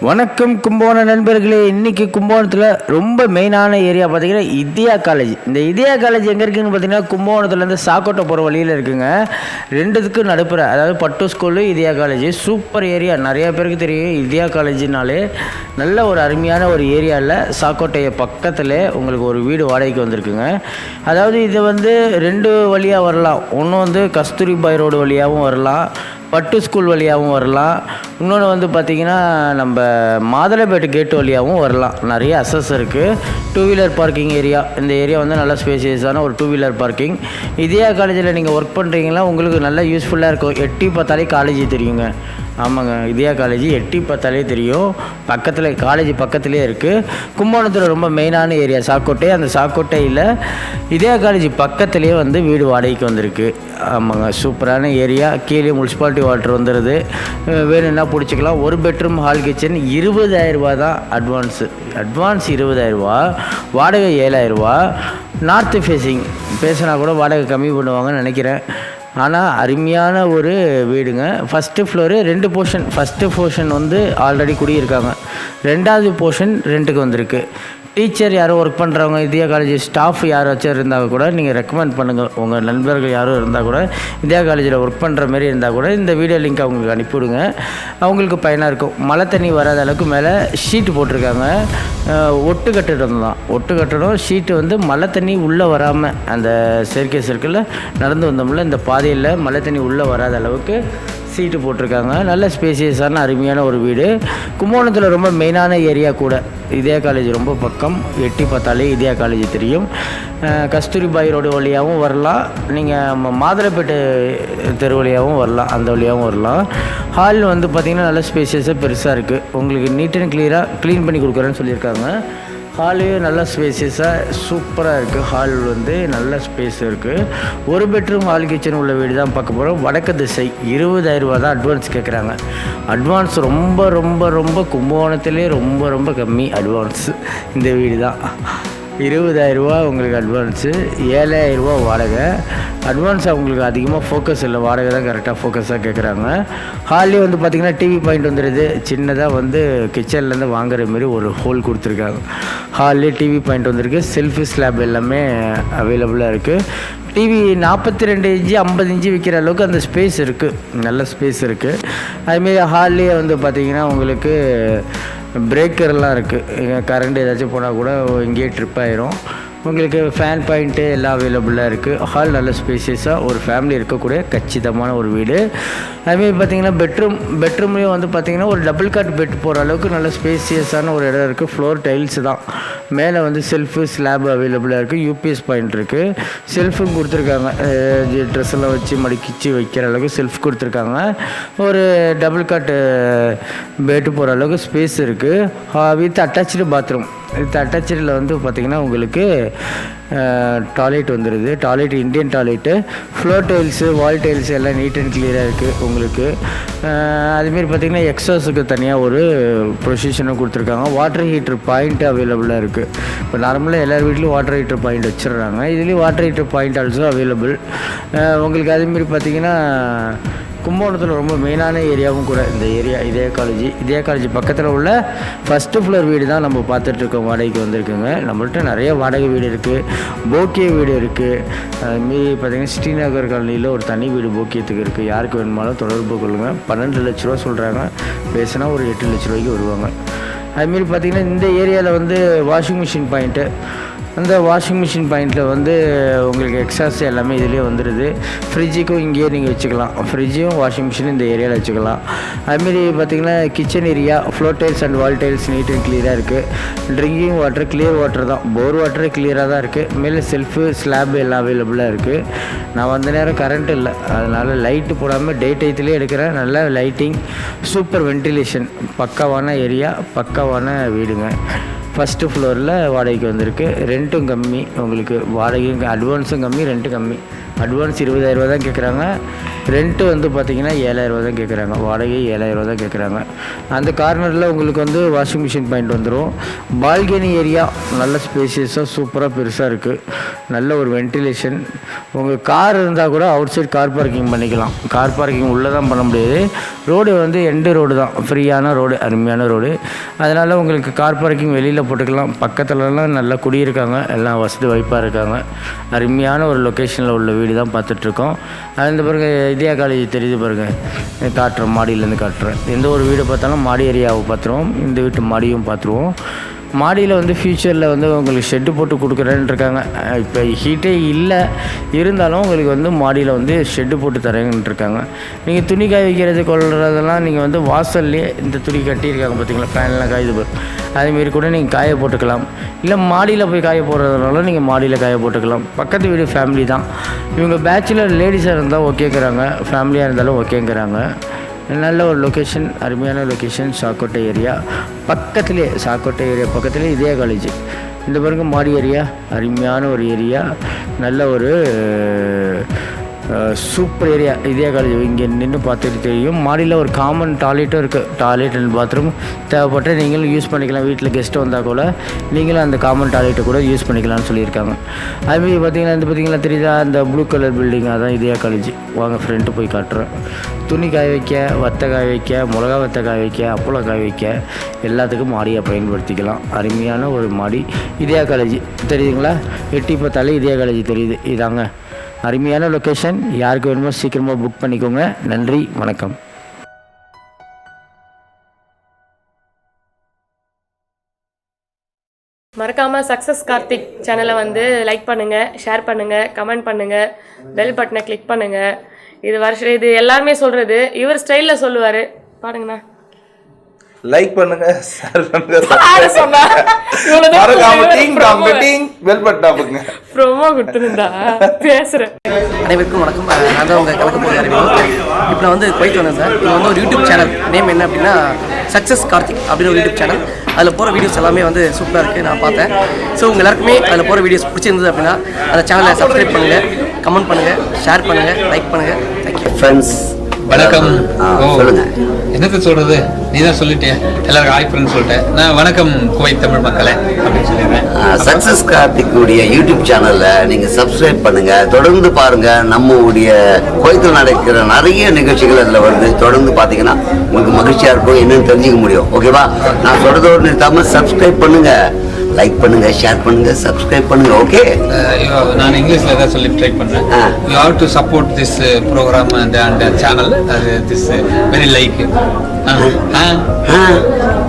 வணக்கம் கும்பகோணம் நண்பர்களே. இன்றைக்கி கும்பகோணத்தில் ரொம்ப மெயினான ஏரியா பார்த்திங்கன்னா இதயா காலேஜ். இந்த இதயா காலேஜ் எங்கே இருக்குதுன்னு பார்த்தீங்கன்னா கும்பகோணத்துலேருந்து சாக்கோட்டை போகிற வழியில் இருக்குங்க. ரெண்டுத்துக்கும் நடுப்புற, அதாவது பட்டு school Idhaya college. Super area, நிறையா பேருக்கு தெரியும். இதயா காலேஜினாலே நல்ல ஒரு அருமையான ஒரு ஏரியாவில் சாக்கோட்டையை பக்கத்தில் உங்களுக்கு ஒரு வீடு வாடகைக்கு வந்திருக்குங்க. அதாவது இது வந்து ரெண்டு வழியாக வரலாம். ஒன்று வந்து கஸ்தூரிபாய் ரோடு வழியாகவும் வரலாம், பட்டு ஸ்கூல் வழியாகவும் வரலாம். இன்னொன்று வந்து பார்த்திங்கன்னா நம்ம மாதளப்பேட்டு கேட்டு வழியாகவும் வரலாம். நிறைய அசஸ் இருக்குது. 2 வீலர் பார்க்கிங் ஏரியா. இந்த ஏரியா வந்து நல்ல ஸ்பேசியஸான ஒரு 2 வீலர் பார்க்கிங். இதே காலேஜில் நீங்கள் ஒர்க் பண்ணுறீங்களா, உங்களுக்கு நல்லா யூஸ்ஃபுல்லாக இருக்கும். எட்டி பார்த்தாலே காலேஜ் தெரியுங்க. ஆமாங்க, இதயா காலேஜ் எட்டி பார்த்தாலே தெரியும். பக்கத்தில் காலேஜ் பக்கத்துலேயே இருக்குது. கும்பகோணத்தில் ரொம்ப மெயினான ஏரியா சாக்கோட்டை. அந்த சாக்கோட்டையில் இதயா காலேஜ் பக்கத்துலேயே வந்து வீடு வாடகைக்கு வந்திருக்கு. ஆமாங்க, சூப்பரான ஏரியா. கீழே முனிசிபாலிட்டி வாட்டர் வந்துடுது. வேணும்னா பிடிச்சிக்கலாம். 1 பெட்ரூம் ஹால் கிச்சன் 20,000 தான் அட்வான்ஸ் 20,000, வாடகை 7,000. நார்த்து ஃபேஸிங் பேசினா கூட வாடகை கம்மி பண்ணுவாங்கன்னு நினைக்கிறேன். ஆனால் அருமையான ஒரு வீடுங்க. First floor 2 portion. First portion வந்து ஆல்ரெடி குடியிருக்காங்க. 2வது போர்ஷன் ரெண்ட்டுக்கு வந்திருக்கு. டீச்சர் யாரும் ஒர்க் பண்ணுறவங்க, இதயா காலேஜ் ஸ்டாஃப் யாராச்சும் இருந்தால் கூட நீங்கள் ரெக்கமெண்ட் பண்ணுங்கள். உங்கள் நண்பர்கள் யாரும் இருந்தால் கூட இதயா காலேஜில் ஒர்க் பண்ணுற மாதிரி இருந்தால் கூட இந்த வீடியோ லிங்க் அவங்களுக்கு அனுப்பிவிடுங்க. அவங்களுக்கு பயனாக இருக்கும். மழை தண்ணி வராத அளவுக்கு மேலே ஷீட்டு போட்டிருக்காங்க. ஒட்டு கட்டிடம் தான். ஒட்டு கட்டிடம் ஷீட்டு வந்து மழை தண்ணி உள்ளே வராமல், அந்த செயற்கை சர்க்கிளில் நடந்து வந்தோம்ல, இந்த பாதையில் மழை தண்ணி உள்ளே வராத அளவுக்கு சீட்டு போட்டிருக்காங்க. நல்ல ஸ்பேசியஸான அருமையான ஒரு வீடு. கும்பகோணத்தில் ரொம்ப மெயினான ஏரியா கூட. இதயா காலேஜ் ரொம்ப பக்கம். எட்டி பார்த்தாலே இதயா காலேஜ் தெரியும். கஸ்தூரிபாய் ரோடு வழியாகவும் வரலாம், நீங்கள் மாதளப்பேட்டு தெரு வழியாகவும் வரலாம், அந்த வழியாகவும் வரலாம். ஹால் வந்து பார்த்திங்கன்னா நல்ல ஸ்பேசியஸாக பெருசாக இருக்குது. உங்களுக்கு நீட் அண்ட் கிளியராக க்ளீன் பண்ணி கொடுக்குறேன்னு சொல்லியிருக்காங்க. ஹாலு நல்ல ஸ்பேசியஸாக சூப்பராக இருக்குது. ஹால் வந்து நல்ல ஸ்பேஸ் இருக்குது. 1 பெட்ரூம் ஹால் கிச்சன் உள்ள வீடு தான் பார்க்க போகிறோம். வடக்கு திசை. 20,000 தான் அட்வான்ஸ் கேட்குறாங்க. அட்வான்ஸ் ரொம்ப ரொம்ப ரொம்ப கும்பகோணத்திலே ரொம்ப ரொம்ப கம்மி அட்வான்ஸ். இந்த வீடு தான் 20,000 உங்களுக்கு அட்வான்ஸு, 7,000 வாடகை. அட்வான்ஸ் அவங்களுக்கு அதிகமாக ஃபோக்கஸ் இல்லை, வாடகை தான் கரெக்டாக ஃபோக்கஸாக கேட்குறாங்க. ஹால்லேயே வந்து பார்த்திங்கன்னா டிவி பாயிண்ட் வந்துடுது. சின்னதாக வந்து கிச்சன்லேருந்து வாங்குற மாரி ஒரு ஹோல் கொடுத்துருக்காங்க. ஹால்லேயே டிவி பாயிண்ட் வந்துருக்கு. செல்ஃபி ஸ்லாப் எல்லாமே அவைலபிளாக இருக்குது. டிவி 42 இன்ச்சு 50 இன்ச்சு விற்கிற அளவுக்கு அந்த ஸ்பேஸ் இருக்குது. நல்ல ஸ்பேஸ் இருக்குது. அதுமாரி ஹால்லேயே வந்து பார்த்திங்கன்னா உங்களுக்கு பிரேக்கர்லாம் இருக்குது. கரண்ட் ஏதாச்சும் போனால் கூட இங்கேயே ட்ரிப் ஆயிரும். உங்களுக்கு ஃபேன் பாயிண்ட்டு எல்லாம் அவைலபிளாக இருக்குது. ஹால் நல்ல ஸ்பேசியஸாக ஒரு ஃபேமிலி இருக்கக்கூடிய கச்சிதமான ஒரு வீடு. அதுமாரி பார்த்திங்கன்னா பெட்ரூம்லேயும் வந்து பார்த்திங்கன்னா ஒரு டபுள் காட் பெட் போகிற அளவுக்கு நல்ல ஸ்பேசியஸான ஒரு இடம் இருக்குது. ஃப்ளோர் டைல்ஸ் தான். மேலே வந்து செல்ஃபு ஸ்லாப் அவைலபிளாக இருக்குது. யூபிஎஸ் பாயிண்ட் இருக்குது. செல்ஃபும் கொடுத்துருக்காங்க. ட்ரெஸ் எல்லாம் வச்சு மடிக்கிச்சு வைக்கிற அளவுக்கு செல்ஃப் கொடுத்துருக்காங்க. ஒரு டபுள் காட் பெட்டு போகிற அளவுக்கு ஸ்பேஸ் இருக்குது. With attach bathroom. இது அட்டாச்சில் வந்து பார்த்திங்கன்னா உங்களுக்கு டாய்லெட் வந்துடுது. Toilet Indian toilet. Floor tiles wall tiles எல்லாம் நீட் அண்ட் கிளியராக இருக்குது உங்களுக்கு. அதுமாரி பார்த்திங்கன்னா எக்ஸாஸுக்கு தனியாக ஒரு ப்ரொசிஷனும் கொடுத்துருக்காங்க. வாட்டர் ஹீட்டர் பாயிண்ட் அவைலபிளாக இருக்குது. இப்போ நார்மலாக எல்லார் வீட்லேயும் வாட்டர் ஹீட்டர் பாயிண்ட் வச்சிடுறாங்க. இதுலேயும் water heater point also available உங்களுக்கு. அதுமாரி பார்த்திங்கன்னா கும்பகோணத்தில் ரொம்ப மெயினான ஏரியாவும் கூட இந்த ஏரியா. இதயா காலேஜ் பக்கத்தில் உள்ள ஃபஸ்ட்டு ஃப்ளோர் வீடு தான் நம்ம பார்த்துட்ருக்கோம். வாடகைக்கு வந்திருக்குங்க. நம்மள்ட்ட நிறைய வாடகை வீடு இருக்குது. போக்கிய வீடு இருக்குது. அதுமாரி பார்த்திங்கன்னா ஸ்ரீநகர் காலனியில் ஒரு தனி வீடு போக்கியத்துக்கு இருக்குது. யாருக்கு வேணுமாலும் தொடர்பு கொள்ளுங்கள். 12 லட்ச ரூபா சொல்கிறாங்க. பேசினா ஒரு 8 லட்ச ரூபாய்க்கு வருவாங்க. அதுமாரி பார்த்திங்கன்னா இந்த ஏரியாவில் வந்து வாஷிங் மிஷின் பாயிண்ட்டு. அந்த வாஷிங் மிஷின் பாயிண்ட்டில் வந்து உங்களுக்கு எக்ஸாஸ் எல்லாமே இதிலே வந்துடுது. ஃப்ரிட்ஜுக்கும் இங்கேயே நீங்கள் வச்சுக்கலாம். ஃப்ரிட்ஜும் வாஷிங் மிஷினும் இந்த ஏரியாவில் வச்சுக்கலாம். அதுமாரி பார்த்திங்கன்னா kitchen area, floor tiles and wall tiles neat and கிளியராக இருக்குது. ட்ரிங்கிங் வாட்டர் கிளியர் வாட்டர் தான். போர் வாட்டரே கிளியராக தான் இருக்குது. மேலே செல்ஃபு ஸ்லாப் எல்லாம் அவைலபிளாக இருக்குது. நான் வந்த நேரம் கரண்ட் இல்லை, அதனால் லைட்டு போடாமல் டே டைத்துலேயே எடுக்கிறேன். நல்ல லைட்டிங், சூப்பர் வென்டிலேஷன், பக்காவான ஏரியா, பக்காவான வீடுங்க. ஃபஸ்ட்டு ஃப்ளோரில் வாடகைக்கு வந்திருக்கு. ரெண்ட்டும் கம்மி உங்களுக்கு. வாடகையும் அட்வான்ஸும் கம்மி, ரெண்ட்டும் கம்மி. அட்வான்ஸ் 20,000 தான் கேட்குறாங்க. ரெண்ட்டு வந்து பார்த்திங்கன்னா 7000 தான் கேட்குறாங்க, வாடகை 7000 தான் கேட்குறாங்க. அந்த கார்னரில் உங்களுக்கு வந்து வாஷிங் மிஷின் பாயிண்ட் வந்துடும். பால்கனி ஏரியா நல்ல ஸ்பேசியஸாக சூப்பராக பெருசாக இருக்குது. நல்ல ஒரு வென்டிலேஷன். உங்கள் கார் இருந்தால் கூட அவுட் சைட் கார் பார்க்கிங் பண்ணிக்கலாம். கார் பார்க்கிங் உள்ளே தான் பண்ண முடியாது. ரோடு வந்து எண்டு ரோடு தான், ஃப்ரீயான ரோடு, அருமையான ரோடு. அதனால் உங்களுக்கு கார் பார்க்கிங் வெளியில் போட்டுக்கலாம். பக்கத்துலலாம் நல்லா குடியிருக்காங்க, எல்லாம் வசதி வாய்ப்பாக இருக்காங்க. அருமையான ஒரு லொக்கேஷனில் உள்ள வீடு தான் பார்த்துட்ருக்கோம். அந்த பிறகு இதயா காலேஜ் தெரியுது பாருங்கள், காட்டுறேன், மாடியிலேருந்து காட்டுறேன். எந்த ஒரு வீடு பார்த்தாலும் மாடி ஏரியாவை பார்த்துருவோம், இந்த வீட்டு மாடியும் பார்த்துருவோம். மாடியில் வந்து ஃப்யூச்சரில் வந்து உங்களுக்கு ஷெட்டு போட்டு கொடுக்குறேன்னு இருக்காங்க. இப்போ ஹீட்டே இல்லை, இருந்தாலும் உங்களுக்கு வந்து மாடியில் வந்து ஷெட்டு போட்டு தரேன்னு இருக்காங்க. நீங்கள் துணி காய வைக்கிறது கொள்றதெல்லாம் நீங்கள் வந்து வாசல்லே இந்த துணி கட்டியிருக்காங்க பார்த்தீங்களா, ஃபேன்லாம் காயுது. அதேமாரி கூட நீங்கள் காய போட்டுக்கலாம். இல்லை மாடியில் போய் காய போடுறதுனால நீங்கள் மாடியில் காய போட்டுக்கலாம். பக்கத்து வீடு ஃபேமிலி தான். இவங்க பேச்சுலர் லேடிஸாக இருந்தால் ஓகேங்கிறாங்க, ஃபேமிலியாக இருந்தாலும் ஓகேங்கிறாங்க. நல்ல ஒரு லொக்கேஷன், அருமையான லொக்கேஷன். சாக்கோட்டை ஏரியா பக்கத்துலேயே, சாக்கோட்டை ஏரியா பக்கத்துலேயே இதயா காலேஜ். இந்த பாருங்க மாடி ஏரியா, அருமையான ஒரு ஏரியா. நல்ல ஒரு சூப்பர் ஏரியா இதயா காலேஜ். இங்கே நின்று பார்த்துட்டு தெரியும். மாடியில் ஒரு காமன் டாய்லெட்டும் இருக்குது. டாய்லெட் அண்ட் பாத்ரூம் தேவைப்பட்ட நீங்களும் யூஸ் பண்ணிக்கலாம். வீட்டில் கெஸ்ட்டு வந்தால் கூட நீங்களும் அந்த காமன் டாய்லெட்டை கூட யூஸ் பண்ணிக்கலாம்னு சொல்லியிருக்காங்க. அதுமாதிரி பார்த்திங்கன்னா இந்த பார்த்திங்கன்னா தெரியுதா, அந்த ப்ளூ கலர் பில்டிங், அதான் இதயா காலேஜ். வாங்க ஃப்ரெண்ட்டு போய் காட்டுறேன். துணி காய வைக்க, வத்தை காய வைக்க, மிளகா வத்தை காய வைக்க, அப்பளம் காய வைக்க எல்லாத்துக்கும் மாடியை பயன்படுத்திக்கலாம். அருமையான ஒரு மாடி இதயா காலேஜ் தெரியுதுங்களா, எட்டி பார்த்தாலே இதயா காலேஜ் தெரியுது. இதாங்க அருமையான லொக்கேஷன். யாருக்கு வேணுமோ சீக்கிரமாக புக் பண்ணிக்கோங்க. நன்றி, வணக்கம். மறக்காமல் சக்ஸஸ் கார்த்திக் சேனலை வந்து லைக் பண்ணுங்கள், ஷேர் பண்ணுங்கள், கமெண்ட் பண்ணுங்கள், பெல் பட்டனை கிளிக் பண்ணுங்கள். இது எல்லாருமே சொல்கிறது, இவர் ஸ்டைலில் சொல்லுவார். பாருங்கண்ணா, லைக் பண்ணுங்க, ஷேர் பண்ணுங்க, பெல் பட்டன் அமுக்குங்க. ப்ரோமோ கொடுத்துருந்தா பேசுகிறேன். அனைவருக்கும் வணக்கம். நான் தான் உங்கள் கலக்க போகிற அறிமுகம். இப்போ நான் வந்து குவைத் வந்தேன் சார். இது வந்து ஒரு யூடியூப் சேனல். நேம் என்ன அப்படின்னா சக்ஸஸ் கார்த்திக் அப்படின்னு ஒரு யூடியூப் சேனல். அதில் போகிற வீடியோஸ் எல்லாமே வந்து சூப்பராக இருக்குது, நான் பார்த்தேன். ஸோ உங்கள் எல்லாருக்குமே அதில் போகிற வீடியோஸ் பிடிச்சிருந்தது அப்படின்னா அந்த சேனலை சப்ஸ்கிரைப் பண்ணுங்கள், கமெண்ட் பண்ணுங்கள், ஷேர் பண்ணுங்கள், லைக் பண்ணுங்கள். Thank you friends. வணக்கம். சொல்லுங்க, என்னத்த சொல்றது, நீ தான் சொல்லிட்டே. எல்லாருக்கும் ஹாய் ஃப்ரெண்ட்ஸ் சொல்லிட்டேன். நான் வணக்கம் குவைத் தமிழ் மக்களே அப்படின்னு சொல்லிடுறேன். சக்ஸஸ் கார்த்திக்குடைய யூடியூப் சேனல்ல நீங்க சப்ஸ்கிரைப் பண்ணுங்க, தொடர்ந்து பாருங்க. நம்மளுடைய குவைத்தில் நடக்கிற நிறைய நிகழ்ச்சிகள் அதுல வருது. தொடர்ந்து பாத்தீங்கன்னா உங்களுக்கு மகிழ்ச்சியா இருக்கும், என்னன்னு தெரிஞ்சுக்க முடியும். ஓகேவா? நான் சொல்றதோடு நிறுத்தாம சப்ஸ்கிரைப் பண்ணுங்க, லைக் பண்ணுங்க, ஷேர் பண்ணுங்க, சப்ஸ்கிரைப் பண்ணுங்க. ஓகே, நான் இங்கிலீஷ்ல தான் சொல்லி ட்ரை பண்றேன். You have to support this program and channel. This very like